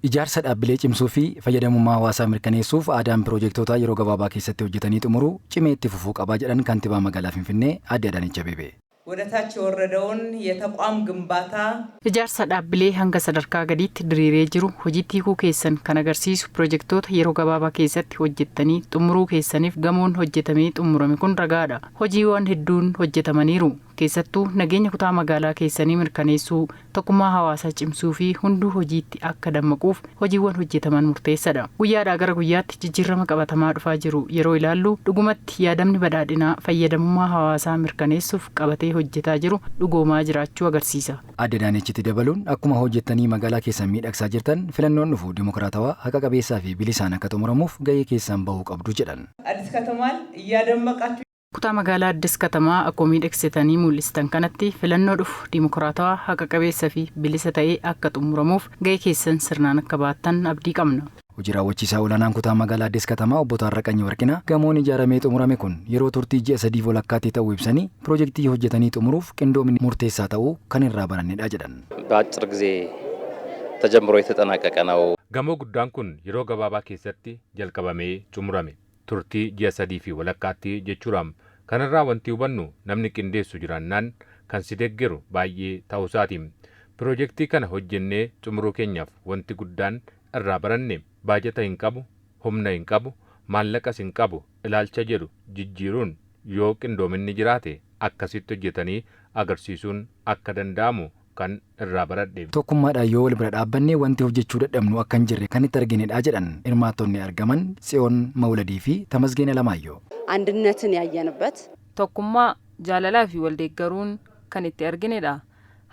Ijaarsa dhaabbilee cimsuu fi fayyadamummaa hawaasaa mirkaneessuuf aadaan piroojektota yeroo gabaabaa keessatti hojjetanii xumuruu cimee itti fufuu qabaa jedhan kantiibaa magaalaa Finfinnee Aadde Adaanech Abeebee. ወደ ታች የወረደውን የተቋም ግንባታ ijaarsa dhaabbilee hanga sadarkaa gadiitti diriiree jiru hojiitti hiikuu keessan kan agarsiisu piroojektota yeroo gabaabaa keessatti hojjettanii xumuruu keessaniif gamoon hojjetamee xumurame kun ragaadha. Hojiiwwan hedduun hojjetamaniiru. Keessattuu nageenya kutaa magaalaa keessanii mirkaneessuu, tokkummaa hawaasaa cimsuu fi hunduu hojiitti akka dammaquuf hojiiwwan hojjetaman murteessadha. Guyyaadhaa gara guyyaatti jijjiirama qabatamaa dhufaa jiru yeroo ilaallu dhugumatti yaadamni badhaadhinaa fayyadamummaa hawaasaa mirkaneessuuf qabatee hojjetaa jiru dhugoomaa jiraachuu agarsiisa. Aadde Adaanechitti dabaluun akkuma hojjettanii magaalaa keessan miidhagsaa jirtan filannoon dhufu dimokiraatawaa haqa qabeessaa fi bilisaan akka xumuramuuf gahee keessan bahuu qabdu jedhan. አዲስ ከተማን እያደመቃችሁ kutaa magaalaa Addis Katamaa akkoo miidhagsitanii mul'istan kanatti filannoo dhufu dimokiraatawaa haqa qabeessa fi bilisa ta'ee akka xumuramuuf gahee keessan sirnaan akka baattan abdii qabna. Hojii raawwachiisaa olaanaan kutaa magaalaa Addis Katamaa obbo Taarraqany Warqinaa gamoon ijaaramee xumurame kun yeroo turtii ji'a 3 walakkaatti ta'uu ibsanii piroojeektii hojjetanii xumuruuf qindoomni murteessaa ta'uu kan irraa barannedha jedhan. በአጭር ጊዜ ተጀምሮ የተጠናቀቀ ነው። Gamoo guddaan kun yeroo gabaabaa keessatti jalqabamee xumurame. Turtii ji'a 3 fi walakkaatti jechuudhaan kanarraa wanti hubannu namni qindeessu jiraannaan kan si deeggaru baay'ee ta'uusaati. Piroojeektii kana hojjennee xumuruu keenyaaf wanti guddaan irraa baranne baajata hin qabu, humna hin qabu, maallaqas hin qabu ilaalcha jedhu jijjiiruun yoo qindoominni jiraate akkasitti hojjetanii agarsiisuun akka danda'amu kan irraa baradhe. Tokkummaadhaan yoo wal bira dhaabbannee wanti hojjechuu dadhabnu akka hin jirre kan itti arginedha jedhan hirmaattonni argaman Tsiyoon Mawladii fi Tamasgeen Alamaayyoo. አንድነትን ያየንበት tokkummaa jaalalaa fi waldeeggaruun kan itti arginedha.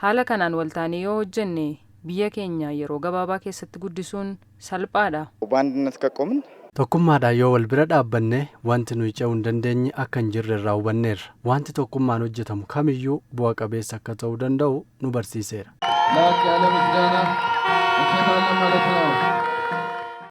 Haala kanaan waltaanee yoo hojjenne biyya keenya yeroo gabaabaa keessatti guddisuun salphaadha. በአንድነት ከቆምን tokkummaadhaan yoo wal bira dhaabbanne wanti nuyi ce'uu hin dandeenye akka hin jirre irraa hubanneerra. Wanti tokkummaan hojjetamu kamiyyuu bu'a qabeessa akka ta'uu danda'u nu barsiiseera. ላቅ ያለ ምስጋና እንሰጣለን ማለት ነው።